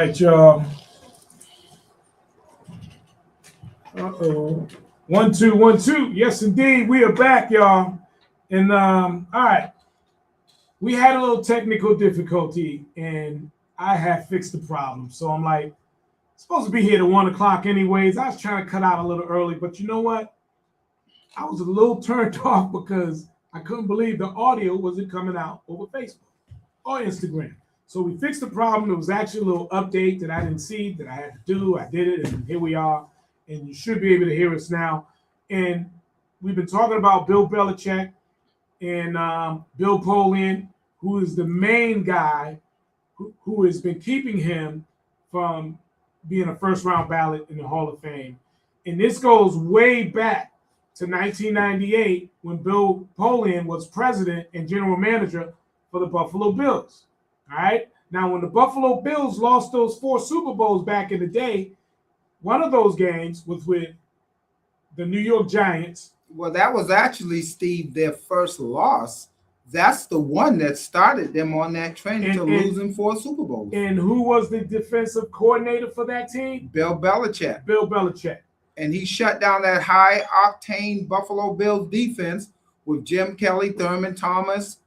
right, y'all. Uh-oh. 1 2 1 2. Yes, indeed. We are back, y'all. And all right. We had a little technical difficulty and I have fixed the problem. So I'm like, supposed to be here at 1 o'clock anyways. I was trying to cut out a little early, but you know what? I was a little turned off because I couldn't believe the audio wasn't coming out over Facebook or Instagram. So we fixed the problem. It was actually a little update that I didn't see that I had to do. I did it, and here we are. And you should be able to hear us now. And we've been talking about Bill Bellichek and Bill Polian, who is the main guy who has been keeping him from being a first-round ballot in the Hall of Fame. And this goes way back to 1998 when Bill Polian was president and general manager for the Buffalo Bills. All right. Now, when the Buffalo Bills lost those 4 Super Bowls back in the day, one of those games was with the New York Giants. Well, that was actually, Steve, their first loss. That's the one that started them on that trend to losing 4 Super Bowls. And who was the defensive coordinator for that team? Bill Bellichek. Bill Bellichek. And he shut down that high-octane Buffalo Bills defense with Jim Kelly, Thurman Thomas.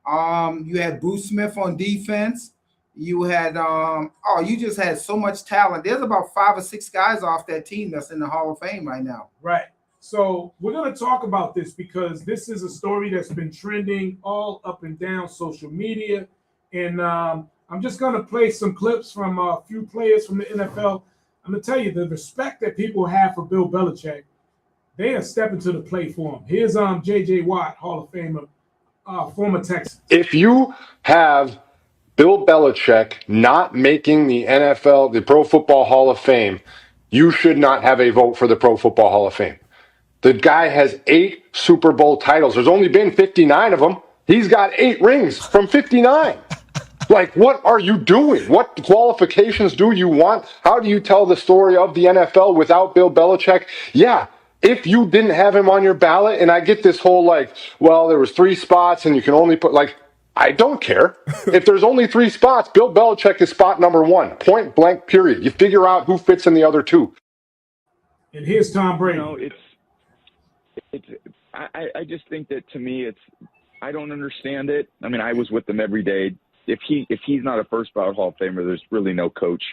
You had Bruce Smith on defense. You had you just had so much talent. There's about 5 or 6 guys off that team that's in the Hall of Fame right now. Right. So we're going to talk about this because this is a story that's been trending all up and down social media. And I'm just going to play some clips from a few players from the NFL. I'm going to tell you the respect that people have for Bill Bellichek. They are stepping to the plate for him. Here's J.J. Watt, Hall of Famer, former Texan. If you have Bill Bellichek not making the NFL, the Pro Football Hall of Fame, you should not have a vote for the Pro Football Hall of Fame. The guy has 8 Super Bowl titles. There's only been 59 of them. He's got 8 rings from 59. Like, what are you doing? What qualifications do you want? How do you tell the story of the NFL without Bill Belichick? Yeah, if you didn't have him on your ballot, and I get this whole like, well, there was 3 spots and you can only put like, I don't care. If there's only 3 spots, Bill Belichick is spot number 1, point blank, period. You figure out who fits in the other 2. And here's Tom Brady. I just think that to me, I don't understand it. I mean, I was with them every day. If he's not a first ballot Hall of Famer, there's really no coach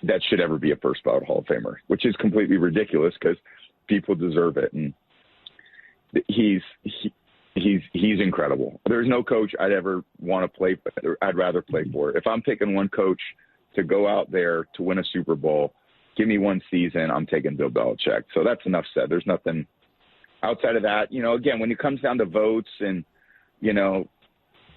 that should ever be a first ballot Hall of Famer, which is completely ridiculous because people deserve it. And he's incredible. There's no coach I'd ever want to play. I'd rather play for. If I'm picking one coach to go out there to win a Super Bowl, give me one season, I'm taking Bill Belichick. So that's enough said. There's nothing outside of that. You know, again, when it comes down to votes and, you know,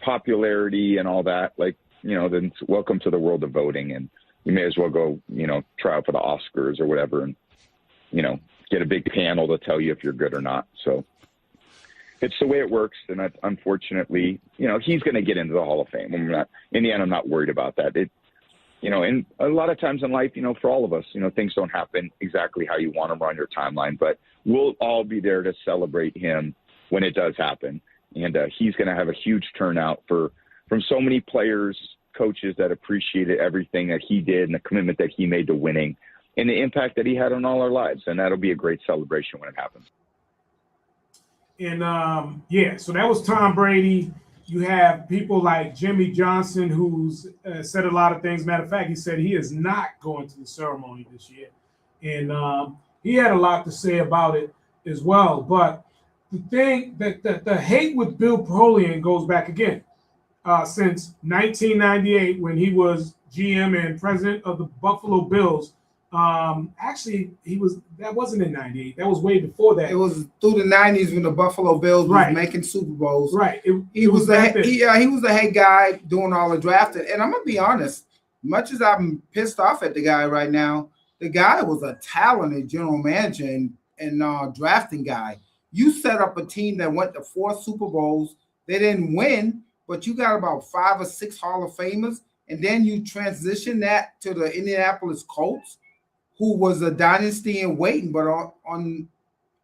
popularity and all that, like, you know, then welcome to the world of voting, and you may as well go, you know, try out for the Oscars or whatever and, you know, get a big panel to tell you if you're good or not. So it's the way it works. And unfortunately, you know, he's going to get into the Hall of Fame. In the end, I'm not worried about that. You know, and a lot of times in life, you know, for all of us, you know, things don't happen exactly how you want them or on your timeline, but we'll all be there to celebrate him when it does happen. And he's going to have a huge turnout from so many players, coaches that appreciated everything that he did and the commitment that he made to winning and the impact that he had on all our lives. And that'll be a great celebration when it happens. And so that was Tom Brady. You have people like Jimmy Johnson, who's said a lot of things. Matter of fact, he said he is not going to the ceremony this year. And he had a lot to say about it as well. But the thing that the hate with Bill Polian goes back again since 1998 when he was GM and president of the Buffalo Bills. Actually, that wasn't in 98. That was way before that. It was through the 90s when the Buffalo Bills was making Super Bowls. Right. He was the head guy doing all the drafting. And I'm gonna be honest, much as I'm pissed off at the guy right now, the guy was a talented general manager and drafting guy. You set up a team that went to 4 Super Bowls. They didn't win, but you got about 5 or 6 Hall of Famers, and then you transition that to the Indianapolis Colts, who was a dynasty in waiting, but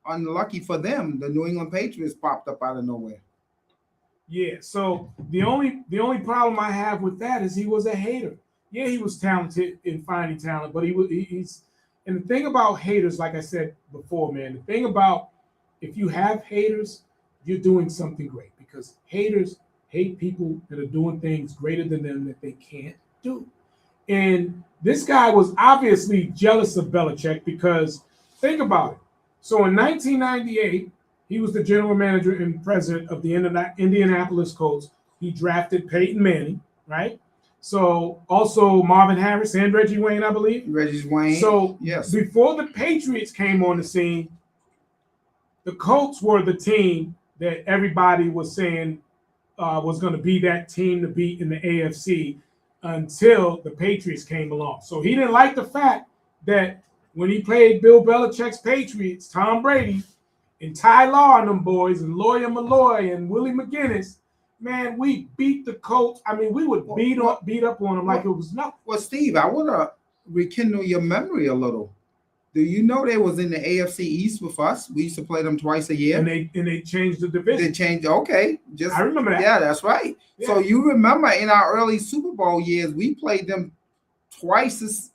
unlucky for them, the New England Patriots popped up out of nowhere. Yeah, so the only problem I have with that is he was a hater. Yeah, he was talented in finding talent, but he's. And the thing about haters, like I said before, man, the thing about if you have haters, you're doing something great because haters hate people that are doing things greater than them that they can't do. And this guy was obviously jealous of Bellichek because think about it. So in 1998, he was the general manager and president of the Indianapolis Colts. He drafted Peyton Manning, right? So also Marvin Harris and Reggie Wayne, I believe. Reggie Wayne. So yes, before the Patriots came on the scene, the Colts were the team that everybody was saying was going to be that team to beat in the AFC until the Patriots came along. So he didn't like the fact that when he played Bill Belichick's Patriots, Tom Brady, and Ty Law and them boys, and Lawyer Malloy and Willie McGinnis, man, we beat the Colts. I mean, we would beat up on them like it was nothing. Well, Steve, I want to rekindle your memory a little. Do you know they was in the AFC East with us? We used to play them twice a year. And they changed the division. They changed. Okay, I remember that. Yeah, that's right. Yeah. So you remember in our early Super Bowl years, we played them twice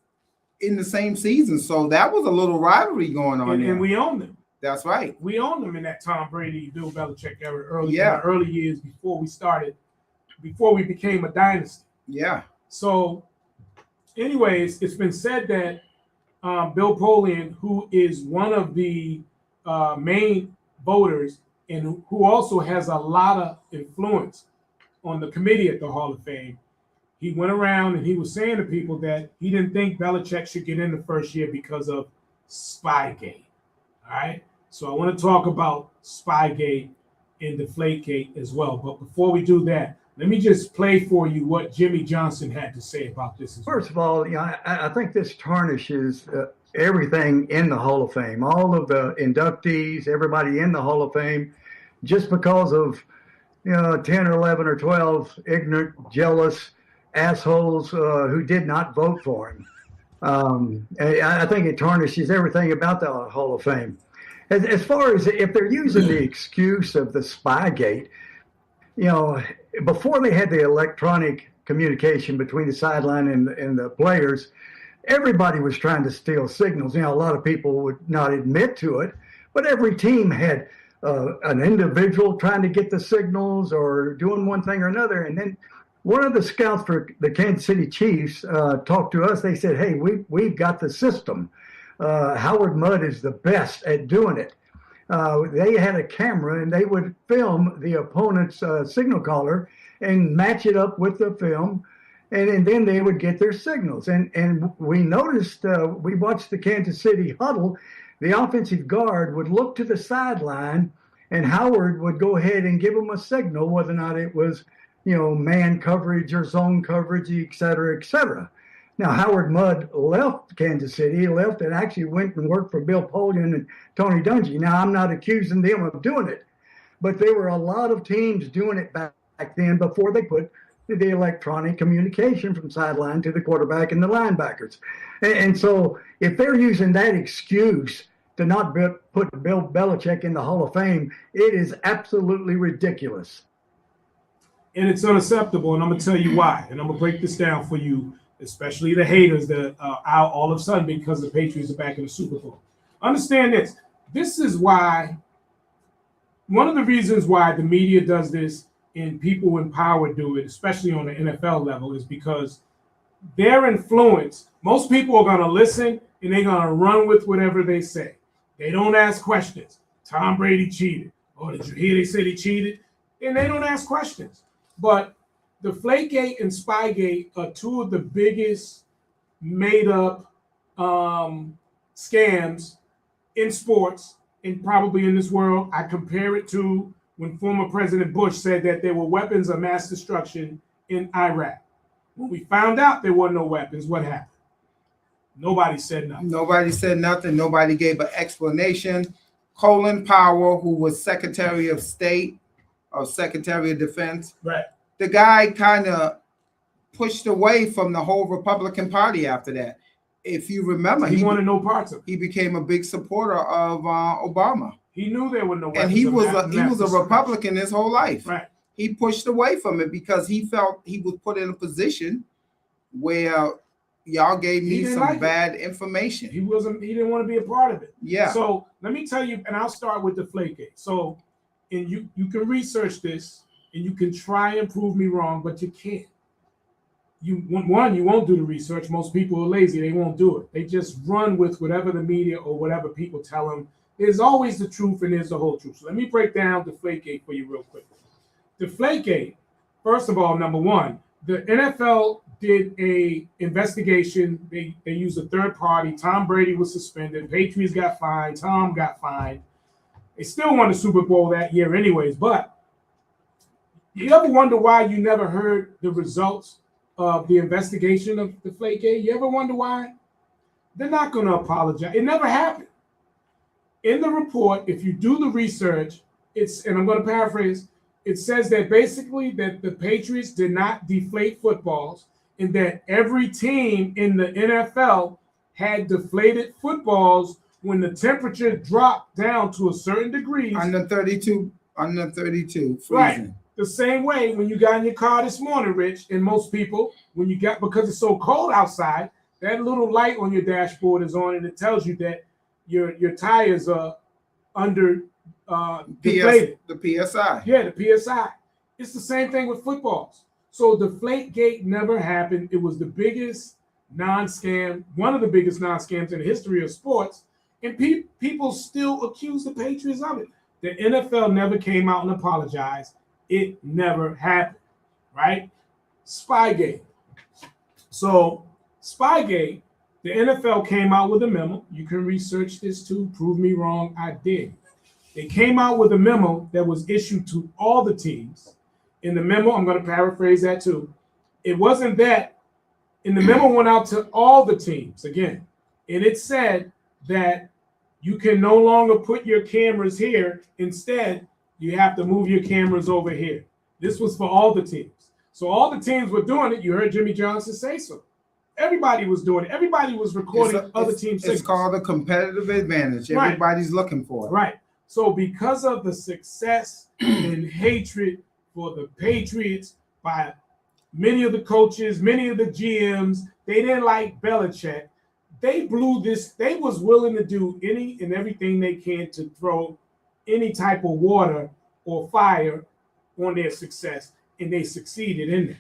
in the same season. So that was a little rivalry going on. And we owned them. That's right. We owned them in that Tom Brady, Bill Belichick era, early years before we became a dynasty. Yeah. So, anyways, it's been said that Bill Polian, who is one of the main voters and who also has a lot of influence on the committee at the Hall of Fame, he went around and he was saying to people that he didn't think Belichick should get in the first year because of Spygate. All right. So I want to talk about Spygate and Deflategate as well. But before we do that, let me just play for you what Jimmy Johnson had to say about this. First of all, I think this tarnishes everything in the Hall of Fame, all of the inductees, everybody in the Hall of Fame, just because of 10 or 11 or 12 ignorant, jealous assholes who did not vote for him. I think it tarnishes everything about the Hall of Fame. As far as if they're using the excuse of the Spygate, before they had the electronic communication between the sideline and the players, everybody was trying to steal signals. A lot of people would not admit to it, but every team had an individual trying to get the signals or doing one thing or another. And then one of the scouts for the Kansas City Chiefs talked to us. They said, hey, we've got the system. Howard Mudd is the best at doing it. They had a camera and they would film the opponent's signal caller and match it up with the film. And then they would get their signals. And we noticed, we watched the Kansas City huddle, the offensive guard would look to the sideline and Howard would go ahead and give them a signal, whether or not it was, man coverage or zone coverage, et cetera, et cetera. Now, Howard Mudd left Kansas City. He left and actually went and worked for Bill Polian and Tony Dungy. Now, I'm not accusing them of doing it, but there were a lot of teams doing it back then before they put the electronic communication from sideline to the quarterback and the linebackers. And so if they're using that excuse to not put Bill Belichick in the Hall of Fame, it is absolutely ridiculous. And it's unacceptable, and I'm going to tell you why. And I'm going to break this down for you, especially the haters that are out all of a sudden because the Patriots are back in the Super Bowl. Understand this. This is why, one of the reasons why the media does this and people in power do it, especially on the NFL level, is because their influence, most people are going to listen and they're going to run with whatever they say. They don't ask questions. Tom Brady cheated. Oh, did you hear they said he cheated? And they don't ask questions. But Deflategate and Spygate are two of the biggest made-up scams in sports and probably in this world. I compare it to when former President Bush said that there were weapons of mass destruction in Iraq. When we found out there were no weapons, what happened? Nobody said nothing. Nobody said nothing. Nobody gave an explanation. Colin Powell, who was Secretary of State or Secretary of Defense, right? The guy kind of pushed away from the whole Republican Party after that. If you remember, he wanted no parts of it. He became a big supporter of Obama. He knew there were no weapons. And he was a Republican his whole life. Right. He pushed away from it because he felt he was put in a position where y'all gave He me didn't some like it. bad information. He didn't want to be a part of it. Yeah. So let me tell you, and I'll start with the Deflategate. So, and you can research this, and you can try and prove me wrong, but you can't. You won't do the research. Most people are lazy; they won't do it. They just run with whatever the media or whatever people tell them. There's always the truth, and there's the whole truth. So let me break down Deflategate for you real quick. Deflategate, first of all, number one, the NFL did a investigation. They used a third party. Tom Brady was suspended. Patriots got fined. Tom got fined. They still won the Super Bowl that year, anyways. But you ever wonder why you never heard the results of the investigation of Deflategate? You ever wonder why? They're not going to apologize. It never happened. In the report, if you do the research, and I'm going to paraphrase, it says that basically that the Patriots did not deflate footballs, and that every team in the NFL had deflated footballs when the temperature dropped down to a certain degree. Under 32, freezing. Right. The same way when you got in your car this morning, Rich, and most people, because it's so cold outside, that little light on your dashboard is on, and it tells you that your tires are under deflated. The PSI. Yeah, the PSI. It's the same thing with footballs. So Deflategate never happened. It was the biggest non-scam, one of the biggest non-scams in the history of sports, and people still accuse the Patriots of it. The NFL never came out and apologized. It never happened, right? Spygate. So Spygate, the NFL came out with a memo. You can research this too. Prove me wrong. I did. They came out with a memo that was issued to all the teams. In the memo, I'm going to paraphrase that too. It wasn't that. In the memo went out to all the teams again. And it said that you can no longer put your cameras here. Instead, you have to move your cameras over here. This was for all the teams. So all the teams were doing it. You heard Jimmy Johnson say so. Everybody was doing it. Everybody was recording other teams. It's called a competitive advantage. Everybody's looking for it. Right. So because of the success and hatred for the Patriots by many of the coaches, many of the GMs, they didn't like Bellichek. They blew this. They was willing to do any and everything they can to throw any type of water or fire on their success, and they succeeded in that.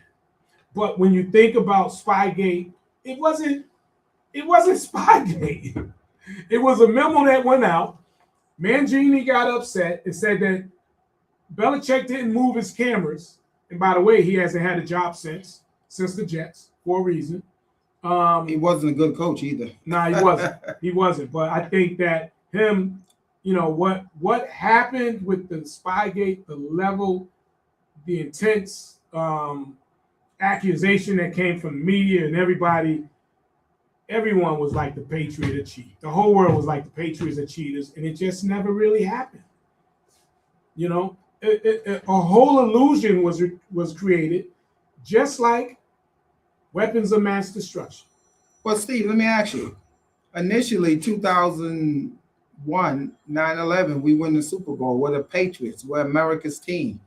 But when you think about Spygate, it wasn't Spygate. It was a memo that went out. Mangini got upset and said that Bellichek didn't move his cameras. And by the way, he hasn't had a job since the Jets for a reason. He wasn't a good coach either. No, he wasn't. He wasn't. But I think that him, what happened with the Spygate, the level, the intense accusation that came from the media and everyone was like the Patriots are cheat. The whole world was like the Patriots are cheaters, and it just never really happened. A whole illusion was created, just like weapons of mass destruction. Well, Steve, let me ask you. Initially, 2001, 9/11, we win the Super Bowl. We're the Patriots. We're America's team.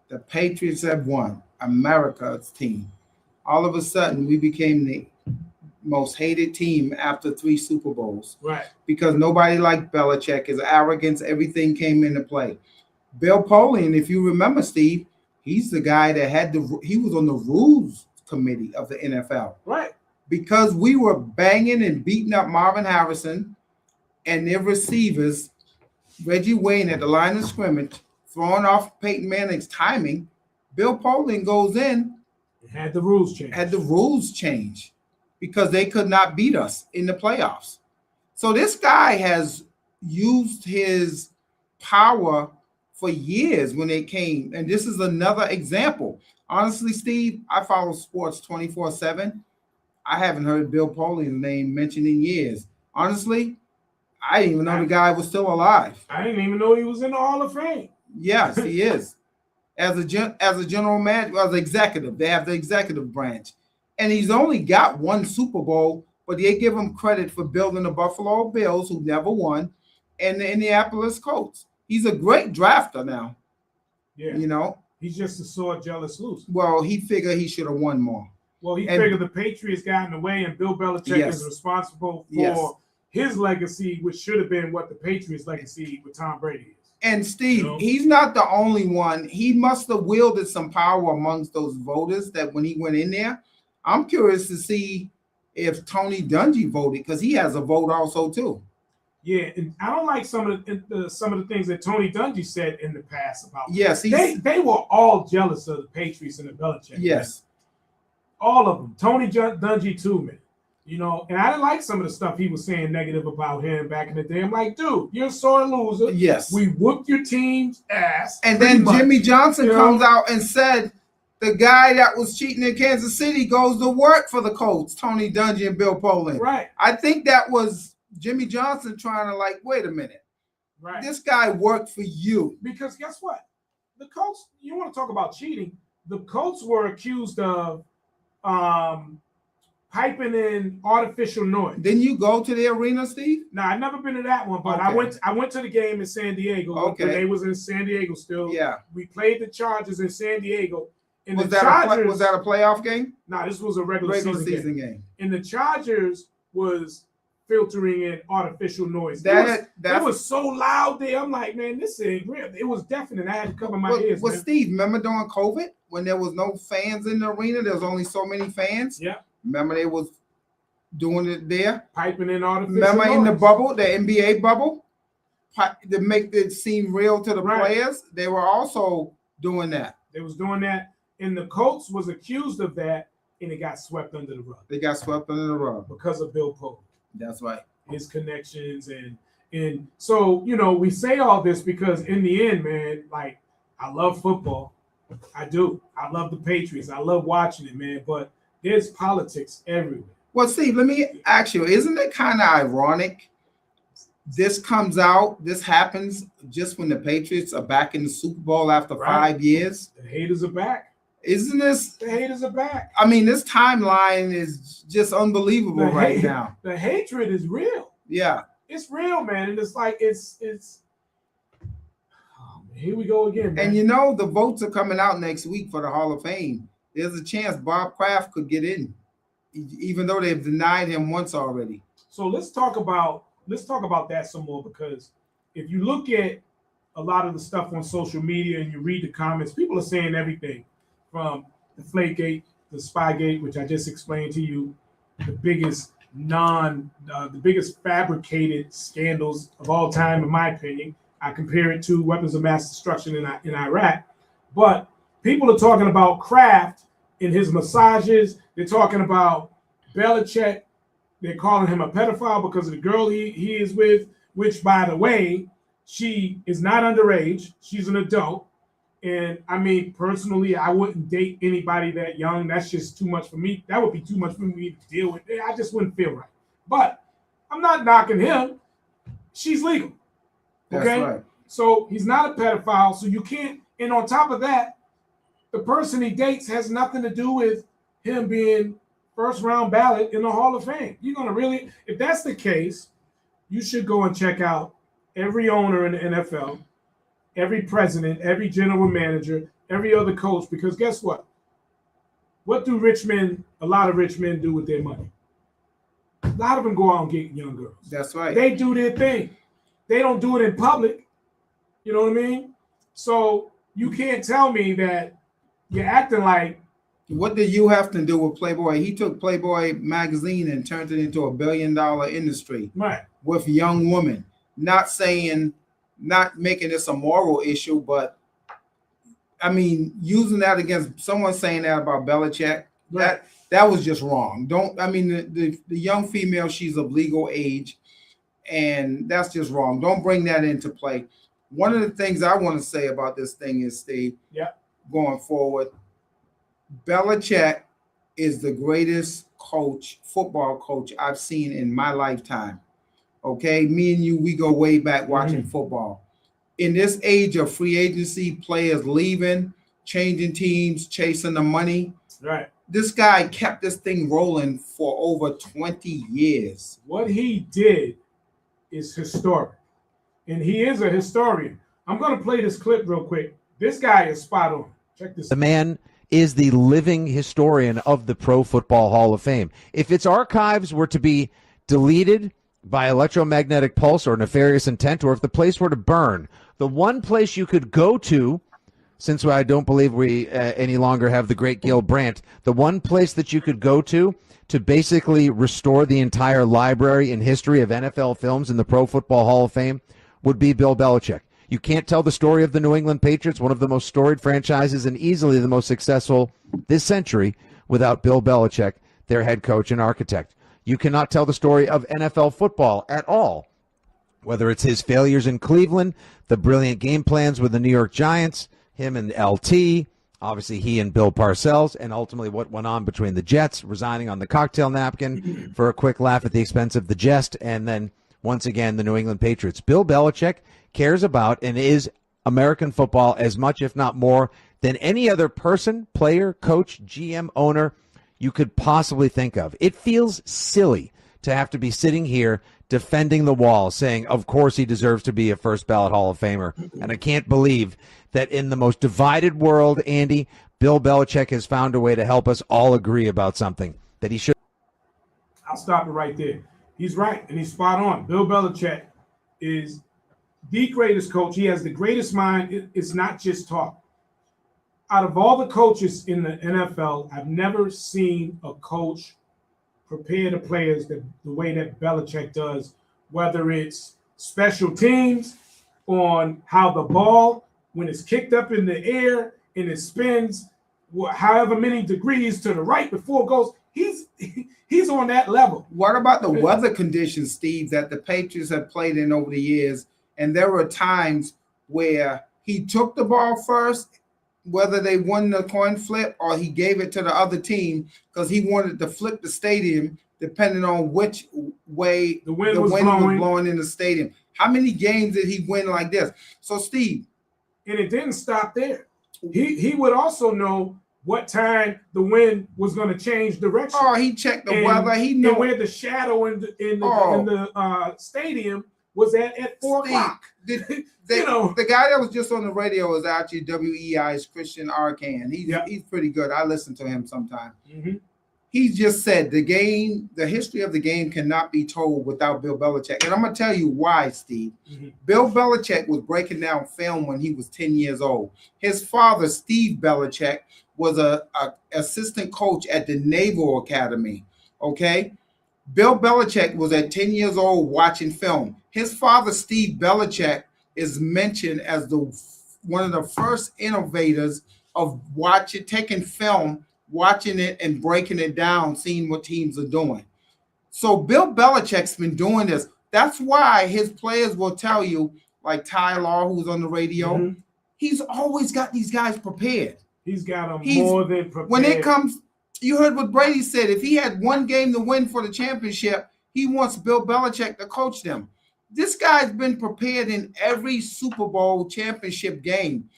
The Patriots have won. America's team. All of a sudden, we became the most hated team after 3 Super Bowls. Right. Because nobody liked Bellichek. His arrogance, everything came into play. Bill Polian, if you remember, Steve, he's the guy that he was on the rules committee of the NFL. Right. Because we were banging and beating up Marvin Harrison and their receivers, Reggie Wayne at the line of scrimmage, throwing off Peyton Manning's timing, Bill Polian goes in. Had the rules changed. Because they could not beat us in the playoffs. So this guy has used his power for years when they came. And this is another example. Honestly, Steve, I follow sports 24/7. I haven't heard Bill Polian's name mentioned in years. Honestly, I didn't even know the guy was still alive. I didn't even know he was in the Hall of Fame. Yes, he is. As a general manager, as executive, they have the executive branch. And he's only got 1 Super Bowl, but they give him credit for building the Buffalo Bills, who never won, and the Indianapolis Colts. He's a great drafter now. Yeah. He's just a sore, jealous loser. Well, he figured he should have won more. Well, he figured the Patriots got in the way, and Bill Belichick is responsible for his legacy, which should have been what the Patriots' legacy with Tom Brady is. And Steve, he's not the only one. He must have wielded some power amongst those voters that when he went in there. I'm curious to see if Tony Dungy voted, because he has a vote also too. Yeah, and I don't like some of the things that Tony Dungy said in the past about. Yes, they were all jealous of the Patriots and the Bellichek. Yes, man. All of them. Tony Dungy too, man. You know, and I didn't like some of the stuff he was saying negative about him back in the day. I'm like, dude, you're a sore loser. Yes, we whooped your team's ass. And then Jimmy Johnson comes out and said the guy that was cheating in Kansas City goes to work for the Colts, Tony Dungy and Bill Polian. Right. I think that was Jimmy Johnson trying to wait a minute. Right. This guy worked for you. Because guess what? The Colts, you want to talk about cheating, the Colts were accused of piping in artificial noise. Didn't you go to the arena, Steve? No, I've never been to that one, but I went to the game in San Diego. Okay. When they was in San Diego still. Yeah. We played the Chargers in San Diego. And was that a playoff game? No, this was a regular season game. And the Chargers was filtering in artificial noise. That was so loud there. I'm like, man, this ain't real. It was deafening. I had to cover my ears. Well, Steve, remember during COVID when there was no fans in the arena? There was only so many fans. Yeah. Remember they was doing it there? Piping in artificial Remember noise. in the bubble, the NBA bubble? To make it seem real to the players, they were also doing that. They was doing that. And the Colts was accused of that, and it got swept under the rug. They got swept under the rug. Because of Bill Polian. That's right. His connections. And so, you know, we say all this because in the end, man, I love football. I do. I love the Patriots. I love watching it, man. But there's politics everywhere. Well, Steve, let me ask you, isn't it kind of ironic? This happens just when the Patriots are back in the Super Bowl after 5 years. The haters are back. Isn't this? The haters are back. I mean, this timeline is just unbelievable right now. The hatred is real. Yeah. It's real, man. And it's like, it's oh, man, here we go again, man. And you know, the votes are coming out next week for the Hall of Fame. There's a chance Bob Kraft could get in, even though they've denied him once already. So let's talk about that some more, because if you look at a lot of the stuff on social media and you read the comments, people are saying everything from the Flakegate, the Spygate, which I just explained to you, the biggest fabricated scandals of all time, in my opinion. I compare it to weapons of mass destruction in Iraq. But people are talking about Kraft in his massages. They're talking about Bellichek. They're calling him a pedophile because of the girl he is with, which, by the way, she is not underage. She's an adult. And I mean, personally, I wouldn't date anybody that young. That's just too much for me. That would be too much for me to deal with. I just wouldn't feel right. But I'm not knocking him. She's legal. Okay? That's right. So he's not a pedophile. So you can't. And on top of that, the person he dates has nothing to do with him being first round ballot in the Hall of Fame. You're going to really, if that's the case, you should go and check out every owner in the NFL, every president, every general manager, every other coach, because guess what? What do a lot of rich men do with their money? A lot of them go out and get young girls. That's right. They do their thing. They don't do it in public. You know what I mean? So you can't tell me that you're acting like. What did you have to do with Playboy? He took Playboy magazine and turned it into $1 billion industry. Right. With young women. Not making this a moral issue, but I mean, using that against someone saying that about Bellichek, right. that was just wrong. The young female, she's of legal age, and that's just wrong. Don't bring that into play. One of the things I want to say about this thing is, Steve, going forward, Bellichek is the greatest football coach I've seen in my lifetime. Okay, me and you, we go way back watching football. In this age of free agency, players leaving, changing teams, chasing the money. Right. This guy kept this thing rolling for over 20 years. What he did is historic. And he is a historian. I'm going to play this clip real quick. This guy is spot on. Check this out. The man is the living historian of the Pro Football Hall of Fame. If its archives were to be deleted by electromagnetic pulse or nefarious intent, or if the place were to burn, the one place you could go to, since I don't believe we any longer have the great Gil Brandt, the one place that you could go to basically restore the entire library and history of NFL films in the Pro Football Hall of Fame would be Bill Belichick. You can't tell the story of the New England Patriots, one of the most storied franchises and easily the most successful this century, without Bill Belichick, their head coach and architect. You cannot tell the story of NFL football at all, whether it's his failures in Cleveland, the brilliant game plans with the New York Giants, him and LT, obviously he and Bill Parcells, and ultimately what went on between the Jets, resigning on the cocktail napkin for a quick laugh at the expense of the jest, and then once again the New England Patriots. Bill Belichick cares about and is American football as much, if not more, than any other person, player, coach, GM, owner you could possibly think of. It feels silly to have to be sitting here defending the wall, saying, of course he deserves to be a first ballot Hall of Famer. And I can't believe that in the most divided world, Andy, Bill Belichick has found a way to help us all agree about something that he should. I'll stop it right there. He's right, and he's spot on. Bill Belichick is the greatest coach. He has the greatest mind. It's not just talk. Out of all the coaches in the NFL, I've never seen a coach prepare the players the way that Belichick does, whether it's special teams, on how the ball, when it's kicked up in the air and it spins however many degrees to the right before it goes, he's on that level. What about the weather conditions, Steve, that the Patriots have played in over the years? And there were times where he took the ball first, whether they won the coin flip or he gave it to the other team because he wanted to flip the stadium depending on which way the wind was blowing in the stadium. How many games did he win like this? So, Steve. And it didn't stop there. He would also know what time the wind was going to change direction. Oh, he checked the weather. He knew where the shadow in the stadium was at 4 o'clock. The guy that was just on the radio is actually WEI's Christian Arcan. He's pretty good. I listen to him sometimes. Mm-hmm. He just said the history of the game cannot be told without Bill Belichick. And I'm going to tell you why, Steve. Mm-hmm. Bill Belichick was breaking down film when he was 10 years old. His father, Steve Bellichek, was a assistant coach at the Naval Academy, okay? Bill Belichick was at 10 years old watching film. His father, Steve Bellichek, is mentioned as one of the first innovators of taking film, watching it and breaking it down, seeing what teams are doing. So Bill Belichick's been doing this. That's why his players will tell you, like Ty Law, who's on the radio, mm-hmm. He's always got these guys prepared. He's got them more than prepared. When it comes, you heard what Brady said. If he had one game to win for the championship, he wants Bill Belichick to coach them. This guy's been prepared in every Super Bowl championship game.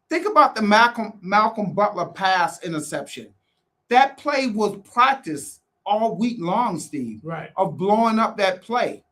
Think about the Malcolm Butler pass interception. That play was practiced all week long, Steve, right? Of blowing up that play.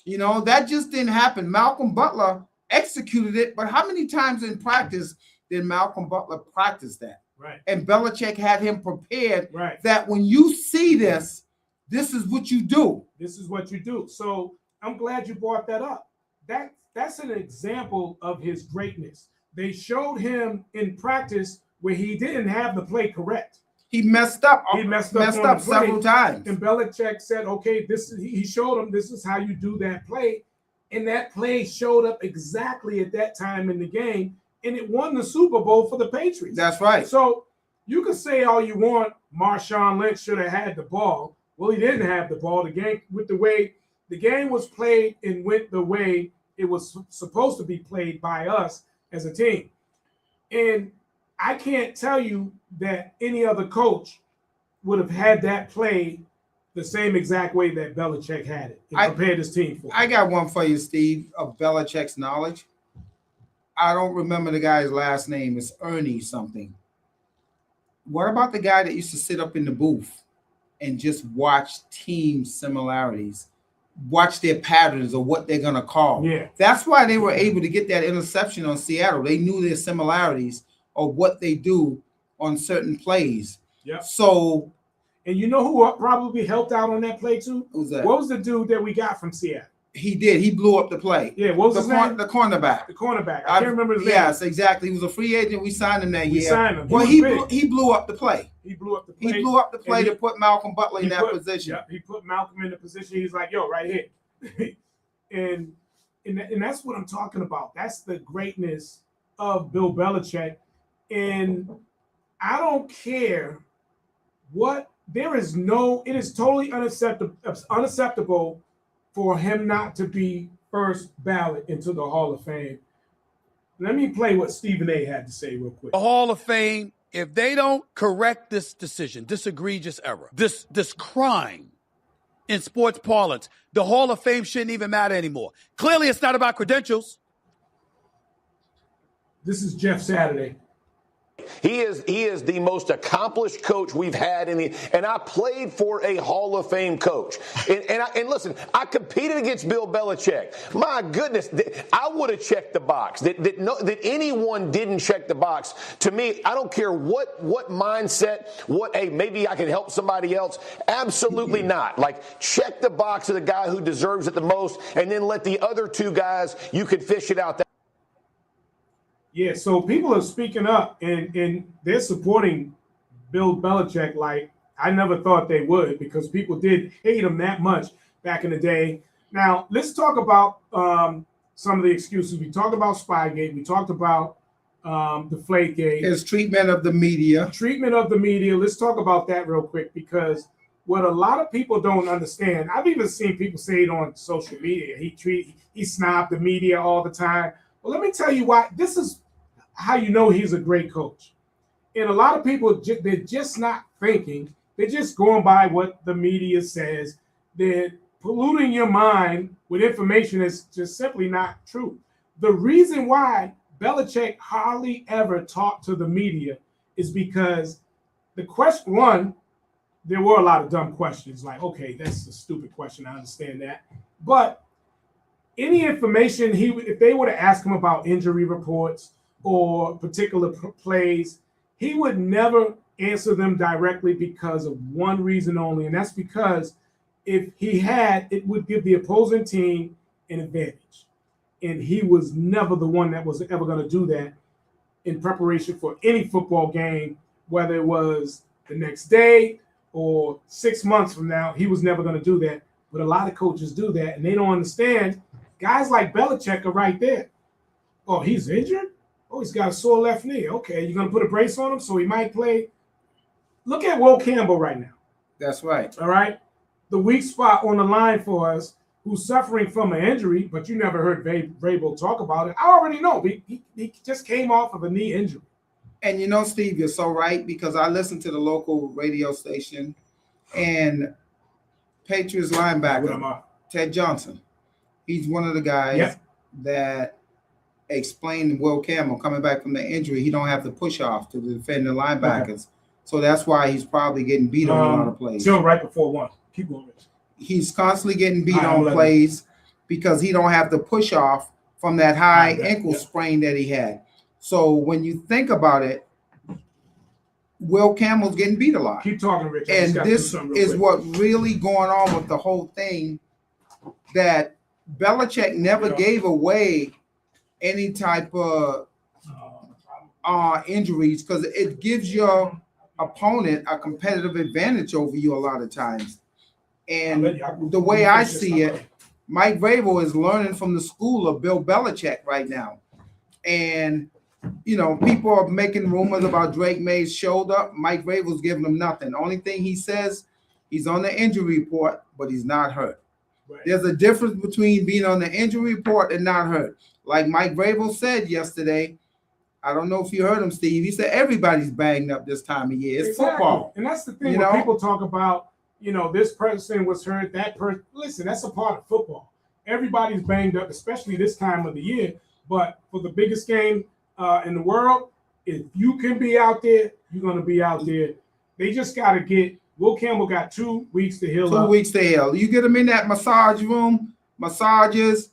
That just didn't happen. Malcolm Butler executed it, but how many times in practice did Malcolm Butler practice that? Right. And Belichick had him prepared right. That when you see this is what you do. This is what you do. So I'm glad you brought that up. That's an example of his greatness. They showed him in practice where he didn't have the play correct. He messed up. He messed up several times. And Belichick said, okay, he showed him this is how you do that play. And that play showed up exactly at that time in the game. And it won the Super Bowl for the Patriots. That's right. So you can say all you want, Marshawn Lynch should have had the ball. Well, he didn't have the ball. The game was played and went the way it was supposed to be played by us as a team. And I can't tell you that any other coach would have had that play the same exact way that Belichick had it and prepared his team for it. I got one for you, Steve, of Belichick's knowledge. I don't remember the guy's last name. It's Ernie something. What about the guy that used to sit up in the booth and just watch team similarities, watch their patterns or what they're going to call? Yeah. That's why they were able to get that interception on Seattle. They knew their similarities of what they do on certain plays. Yep. So, and you know who probably helped out on that play too? who's that? What was the dude that we got from Seattle? He did. He blew up the play. Yeah, what was his name? The cornerback. The cornerback. I can't remember his name. Yes, exactly. He was a free agent. We signed him that year. We signed him. Well, he blew up the play. He blew up the play. He blew up the play to put Malcolm Butler in that position. Yeah, he put Malcolm in the position. He's like, yo, right here. and that's what I'm talking about. That's the greatness of Bill Belichick. And I don't care what, it is totally unacceptable for him not to be first ballot into the Hall of Fame. Let me play what Stephen A. had to say real quick. The Hall of Fame, if they don't correct this decision, this egregious error, this crime in sports parlance, the Hall of Fame shouldn't even matter anymore. Clearly, it's not about credentials. This is Jeff Saturday. He is the most accomplished coach we've had and I played for a Hall of Fame coach. And listen, I competed against Bill Bellichek. My goodness, I would have checked the box. That anyone didn't check the box. To me, I don't care what mindset, maybe I can help somebody else. Absolutely not. Like, check the box of the guy who deserves it the most, and then let the other two guys, you can fish it out. Yeah, so people are speaking up and they're supporting Bill Bellichek like I never thought they would, because people did hate him that much back in the day. Now, let's talk about some of the excuses. We talked about Spygate. We talked about Deflategate. His treatment of the media. Let's talk about that real quick, because what a lot of people don't understand, I've even seen people say it on social media. He snobbed the media all the time. Well, let me tell you why. This is how you know he's a great coach. And a lot of people, they're just not thinking. They're just going by what the media says. They're polluting your mind with information that's just simply not true. The reason why Belichick hardly ever talked to the media is because the question, one, there were a lot of dumb questions. Like, okay, that's a stupid question. I understand that. But any information, if they were to ask him about injury reports or particular plays, he would never answer them directly because of one reason only, and that's because if he had, it would give the opposing team an advantage. And he was never the one that was ever going to do that in preparation for any football game, whether it was the next day or 6 months from now. He was never going to do that. But a lot of coaches do that, and they don't understand. Guys like Bellichek are right there. Oh, he's injured? Oh, he's got a sore left knee. Okay, you're going to put a brace on him so he might play? Look at Will Campbell right now. That's right. All right? The weak spot on the line for us, who's suffering from an injury, but you never heard Vrabel talk about it. I already know. He just came off of a knee injury. And you know, Steve, you're so right, because I listened to the local radio station, and Patriots linebacker Ted Johnson, he's one of the guys that explained Will Campbell coming back from the injury. He don't have to push off to defend the linebackers. So that's why he's probably getting beat on a lot of plays. Still right before one. Keep going. He's constantly getting beat on plays because he don't have to push off from that high ankle sprain that he had. So when you think about it, Will Campbell's getting beat a lot. Keep talking, Rich. And this is what really going on with the whole thing, that Belichick never gave away any type of injuries, because it gives your opponent a competitive advantage over you a lot of times. And the way I see it, Mike Vrabel is learning from the school of Bill Bellichek right now. And, you know, people are making rumors about Drake May's shoulder. Mike Vrabel's giving him nothing. The only thing he says, he's on the injury report, but he's not hurt. Right. There's a difference between being on the injury report and not hurt. Like Mike Vrabel said yesterday, I don't know if you heard him, Steve. He said everybody's banged up this time of year. It's football. And that's the thing when people talk about, you know, this person was hurt, that person. Listen, that's a part of football. Everybody's banged up, especially this time of the year. But for the biggest game in the world, if you can be out there, you're going to be out there. They just got to get – Will Campbell got 2 weeks to heal up. 2 weeks to heal. You get him in that massage room, massages,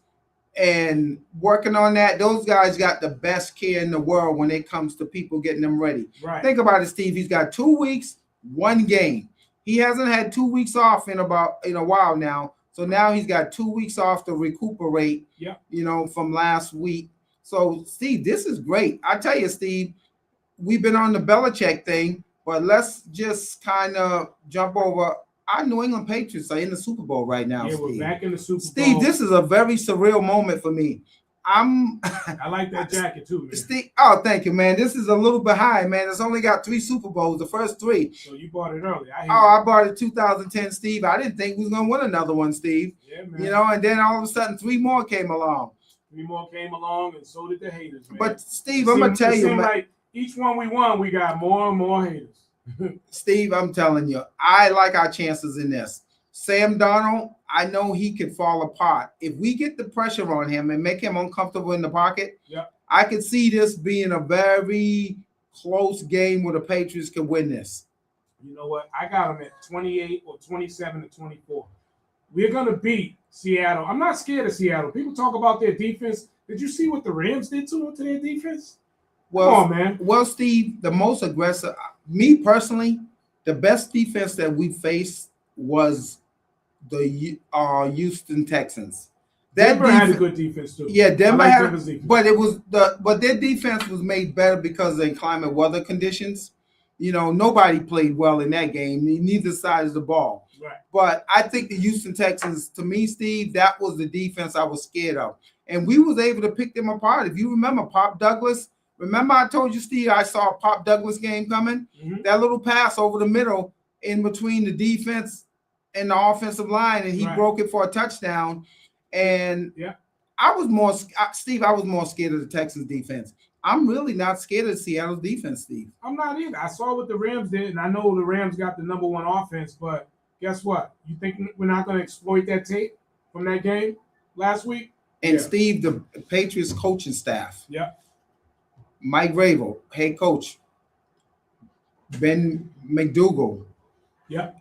and working on that. Those guys got the best care in the world when it comes to people getting them ready. Right. Think about it, Steve. He's got 2 weeks, 1 game. He hasn't had 2 weeks off in a while now. So now he's got 2 weeks off to recuperate, from last week. So, Steve, this is great. I tell you, Steve, we've been on the Bellichek thing, but let's just kind of jump over. Our New England Patriots are in the Super Bowl right now, Yeah, Steve. we're back in the Super Bowl. Steve, this is a very surreal moment for me. I like that jacket too, man. Steve, oh, thank you, man. This is a little behind, man. It's only got 3 Super Bowls, the first 3. So you bought it early. I bought it 2010, Steve. I didn't think we was gonna win another one, Steve. Yeah, man. And then all of a sudden 3 more came along. 3 more came along, and so did the haters, man. But Steve, I'm gonna tell you, man. Like each one we won, we got more and more haters. Steve, I'm telling you, I like our chances in this. Sam Darnold, I know he could fall apart. If we get the pressure on him and make him uncomfortable in the pocket, I could see this being a very close game where the Patriots could win this. You know what? I got them at 28 or 27-24. We're going to beat Seattle. I'm not scared of Seattle. People talk about their defense. Did you see what the Rams did to their defense? Well, come on, man. Well, Steve, the most aggressive, me personally, the best defense that we faced was the Houston Texans. Denver had a good defense too. Yeah, Denver had, but their defense was made better because of the inclement weather conditions. Nobody played well in that game, neither side of the ball. Right. But I think the Houston Texans, to me, Steve, that was the defense I was scared of, and we was able to pick them apart. If you remember, Pop Douglas. Remember, I told you, Steve, I saw a Pop Douglas game coming. Mm-hmm. That little pass over the middle in between the defense and the offensive line, and he broke it for a touchdown. And I was more scared of the Texans defense. I'm really not scared of Seattle's defense, Steve. I'm not either. I saw what the Rams did, and I know the Rams got the number 1 offense, but guess what? You think we're not going to exploit that tape from that game last week? And Steve, the Patriots coaching staff. Yeah. Mike Vrabel, head coach. Ben McDougal. Yeah.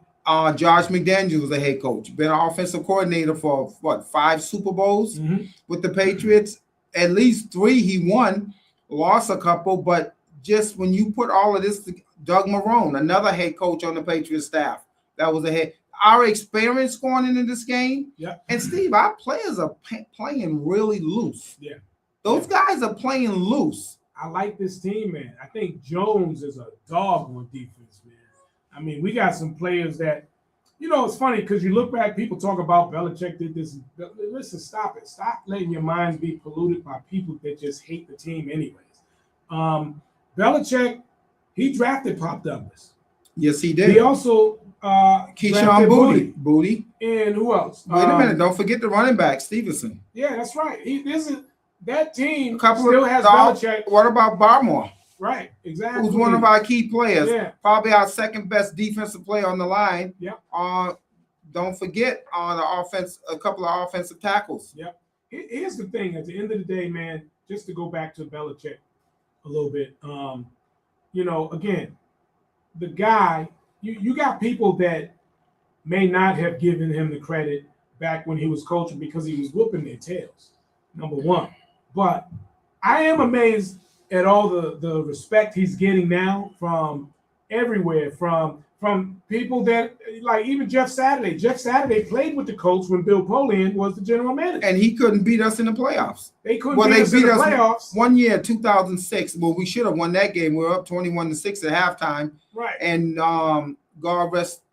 Josh McDaniels was a head coach. Been an offensive coordinator for 5 Super Bowls with the Patriots. At least 3 he won, lost a couple, but just when you put all of this, Doug Marrone, another head coach on the Patriots staff, that was a head. Our experience going into this game, and Steve, our players are playing really loose. Yeah, those guys are playing loose. I like this team, man. I think Jones is a dog on defense, man. I mean, we got some players that, it's funny because you look back, people talk about Bellichek did this. Listen, stop it. Stop letting your mind be polluted by people that just hate the team anyways. Belichick, he drafted Pop Douglas. Yes, he did. He also Keyshawn Booty. And who else? Wait a minute. Don't forget the running back, Stevenson. Yeah, that's right. That team still has Belichick. What about Barmore? Right, exactly. Who's one of our key players. Yeah. Probably our second best defensive player on the line. Yeah. Don't forget on the offense, a couple of offensive tackles. Yeah. Here's the thing. At the end of the day, man, just to go back to Bellichek a little bit, again, the guy, you got people that may not have given him the credit back when he was coaching because he was whooping their tails, number one. But I am amazed at all the respect he's getting now from everywhere, from people that, like even Jeff Saturday. Jeff Saturday played with the Colts when Bill Polian was the general manager. And he couldn't beat us in the playoffs. They couldn't beat us in the playoffs. One year, 2006. Well, we should have won that game. We were up 21-6 at halftime. Right. And God rest,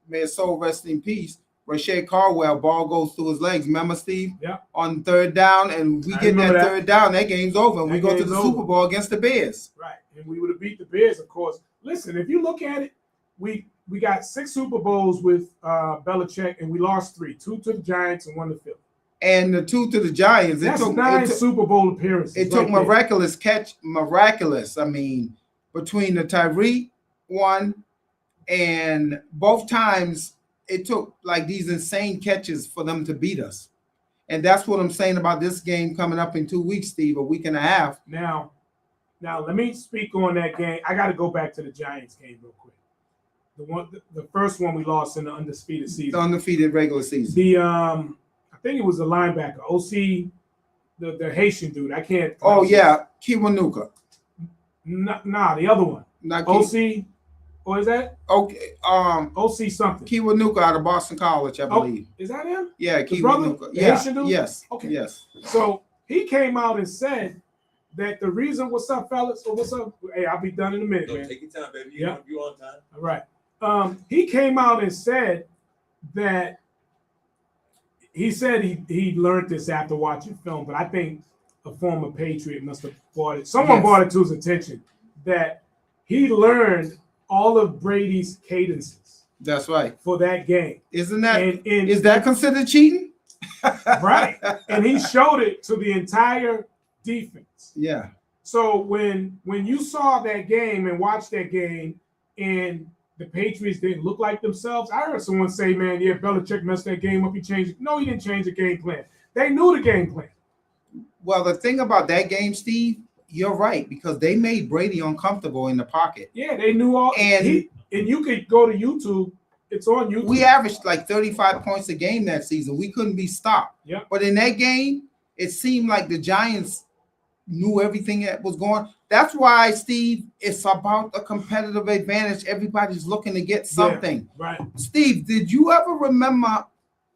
may his soul rest in peace. Rashae Caldwell, ball goes through his legs. Remember, Steve? Yeah. On 3rd down, and we get that 3rd down, that game's over. And we go to the Super Bowl against the Bears. Right. And we would have beat the Bears, of course. Listen, if you look at it, we got 6 Super Bowls with Bellichek, and we lost 3. 2 to the Giants and 1 to Philly. And the 2 to the Giants. That's 9 Super Bowl appearances. It took miraculous. I mean, between the Tyreek one and both times, it took like these insane catches for them to beat us. And that's what I'm saying about this game coming up in 2 weeks, Steve, a week and a half. Now, let me speak on that game. I got to go back to the Giants game real quick. The first one we lost in the undefeated season. The undefeated regular season. I think it was the linebacker, OC the Haitian dude. I can't. Oh yeah, Kiwanuka. Nah, the other one. Not OC. What is that? Okay. OC something. Kiwanuka out of Boston College, I believe. Is that him? Yeah, The brother? Kiwanuka. The Yeah. Haitian dude? Yes. Okay. Yes. So he came out and said that the reason, what's up, fellas? Or what's up? Hey, I'll be done in a minute, man. Take your time, baby. Yeah. You on time. All right. He came out and said that he learned this after watching film, but I think a former Patriot must have brought it. Someone brought it to his attention that he learned all of Brady's cadences. That's right. For that game. Isn't that is that considered cheating? Right. And he showed it to the entire defense. Yeah. So when you saw that game and watched that game and the Patriots didn't look like themselves, I heard someone say, man, yeah, Bellichek messed that game up. He changed it. No, he didn't change the game plan. They knew the game plan. Well, the thing about that game, Steve, you're right, because they made Brady uncomfortable in the pocket. Yeah, they knew all. And you could go to YouTube. It's on YouTube. We averaged like 35 points a game that season. We couldn't be stopped. Yep. But in that game, it seemed like the Giants knew everything that was going. That's why, Steve, it's about a competitive advantage. Everybody's looking to get something. Yeah, right. Steve, did you ever remember,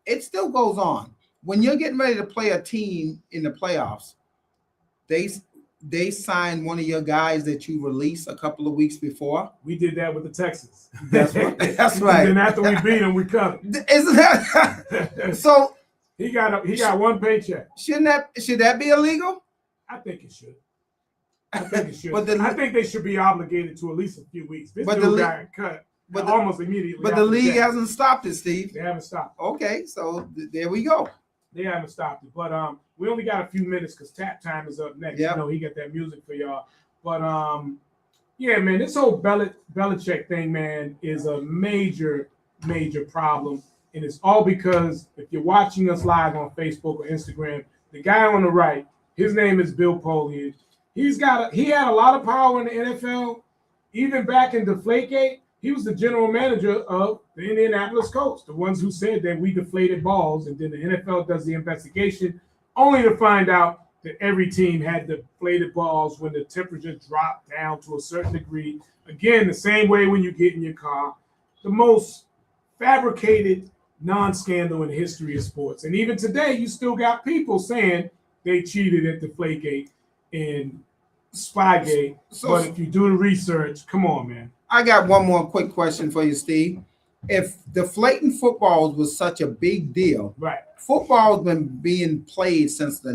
it still goes on, when you're getting ready to play a team in the playoffs, they signed one of your guys that you released a couple of weeks before. We did that with the Texans. That's right. That's right. And then after we beat them, we cut him. Isn't that so? He got one paycheck. Should that be illegal? I think it should. I think it should. But I think they should be obligated to at least a few weeks. This dude got cut almost immediately. But the league hasn't stopped it, Steve. They haven't stopped. Okay, so there we go. They haven't stopped it. But we only got a few minutes because tap time is up next. Yep. You know, he got that music for y'all. But yeah, man, this whole Bellichek thing, man, is a major, major problem. And it's all because if you're watching us live on Facebook or Instagram, the guy on the right, his name is Bill Polian. He had a lot of power in the NFL. Even back in Deflategate, he was the general manager of the Indianapolis Colts, the ones who said that we deflated balls, and then the NFL does the investigation, only to find out that every team had deflated balls when the temperature dropped down to a certain degree. Again, the same way when you get in your car, the most fabricated non-scandal in the history of sports. And even today, you still got people saying they cheated at Deflategate and Spygate. But if you do the research, come on, man. I got one more quick question for you, Steve. If deflating footballs was such a big deal, right? Football's been being played since the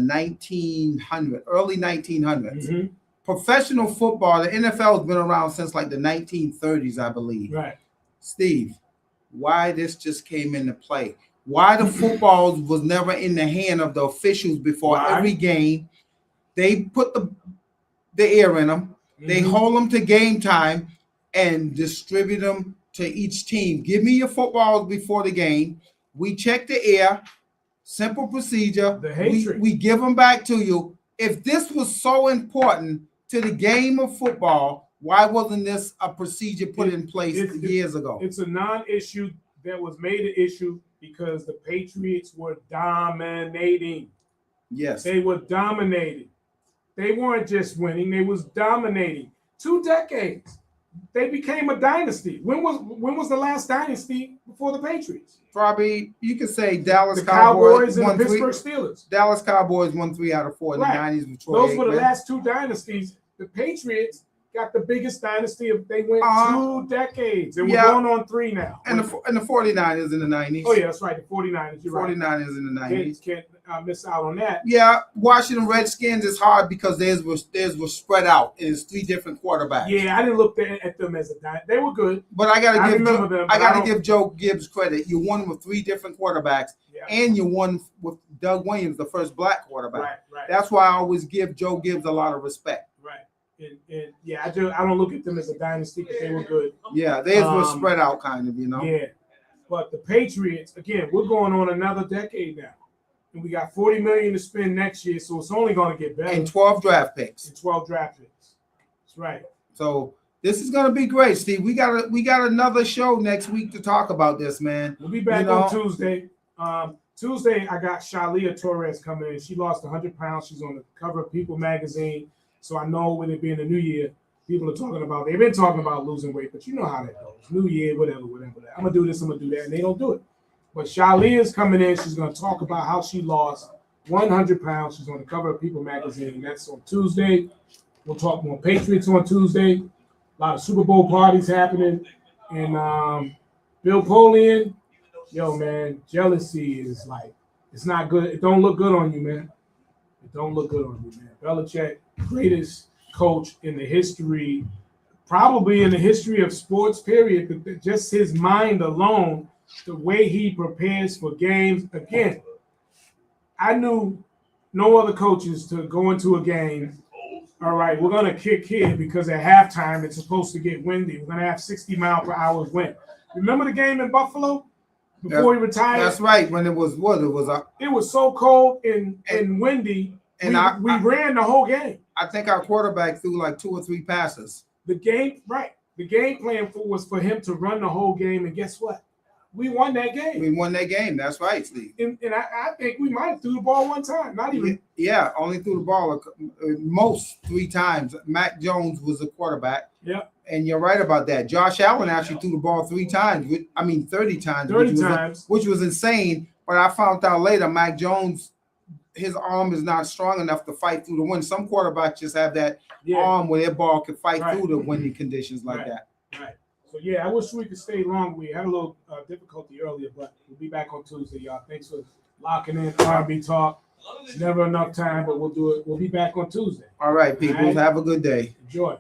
early 1900s. Mm-hmm. Professional football, the NFL has been around since like the 1930s, I believe. Right. Steve, why this just came into play? Why the footballs was never in the hand of the officials before every game? They put the air in them. Mm-hmm. They hold them to game time and distribute them to each team. Give me your footballs before the game. We check the air. Simple procedure. The hatred. We give them back to you. If this was so important to the game of football, why wasn't this a procedure put in place years ago? It's a non-issue that was made an issue because the Patriots were dominating. Yes. They were dominating. They weren't just winning, they was dominating. 2 decades. They became a dynasty. When was the last dynasty before the Patriots? Probably, you could say Dallas Cowboys and the Pittsburgh Steelers. Dallas Cowboys won 3 out of 4 in the 90s with Troy Those were the last 2 dynasties. The Patriots got the biggest dynasty if they went 2 decades. And we're going on 3 now. And the 49ers in the 90s. Oh, yeah, that's right. The 49ers. You're 49ers in the 90s. Can't miss out on that. Yeah, Washington Redskins is hard because theirs was spread out. It's 3 different quarterbacks. Yeah, I didn't look at them as a dynasty. They were good. But I gotta give Joe Gibbs credit. You won with 3 different quarterbacks, and you won with Doug Williams, the first black quarterback. Right. That's why I always give Joe Gibbs a lot of respect. Right. And yeah, I don't look at them as a dynasty because they were good. Yeah, theirs was spread out kind of, you know. Yeah. But the Patriots, again, we're going on another decade now. And we got $40 million to spend next year, so it's only going to get better. And 12 draft picks. That's right. So this is going to be great, Steve. We got another show next week to talk about this, man. We'll be back on Tuesday. Tuesday, I got Shalia Torres coming in. She lost 100 pounds. She's on the cover of People magazine. So I know with it being the new year, people are talking about, they've been talking about losing weight, but you know how that goes. New year, whatever. I'm going to do this, I'm going to do that, and they don't do it. But Shalia is coming in. She's going to talk about how she lost 100 pounds. She's on the cover of People magazine. That's on Tuesday. We'll talk more Patriots on Tuesday. A lot of Super Bowl parties happening. And Bill Polian, yo, man, jealousy is like, it's not good. It don't look good on you, man. It don't look good on you, man. Bellichek, greatest coach in the history, probably in the history of sports, period. But just his mind alone, the way he prepares for games. Again, I knew no other coaches to go into a game. All right, we're going to kick here because at halftime it's supposed to get windy. We're going to have 60-mile-per-hour wind. Remember the game in Buffalo before he retired? That's right. When it was what? It was so cold and windy, and we ran the whole game. I think our quarterback threw like 2 or 3 passes. The game plan was for him to run the whole game, and guess what? We won that game. We won that game. That's right, Steve. And I think we might have threw the ball one time. Not even. Yeah, only threw the ball most 3 times. Mac Jones was the quarterback. Yeah. And you're right about that. Josh Allen actually threw the ball 30 times. 30 times. Which was insane. But I found out later, Mac Jones, his arm is not strong enough to fight through the wind. Some quarterbacks just have that arm where their ball can fight through the windy conditions like that. Right. So, yeah, I wish we could stay long. We had a little difficulty earlier, but we'll be back on Tuesday, y'all. Thanks for locking in R&B Talk. It's never enough time, but we'll do it. We'll be back on Tuesday. All right, people. Have a good day. Enjoy.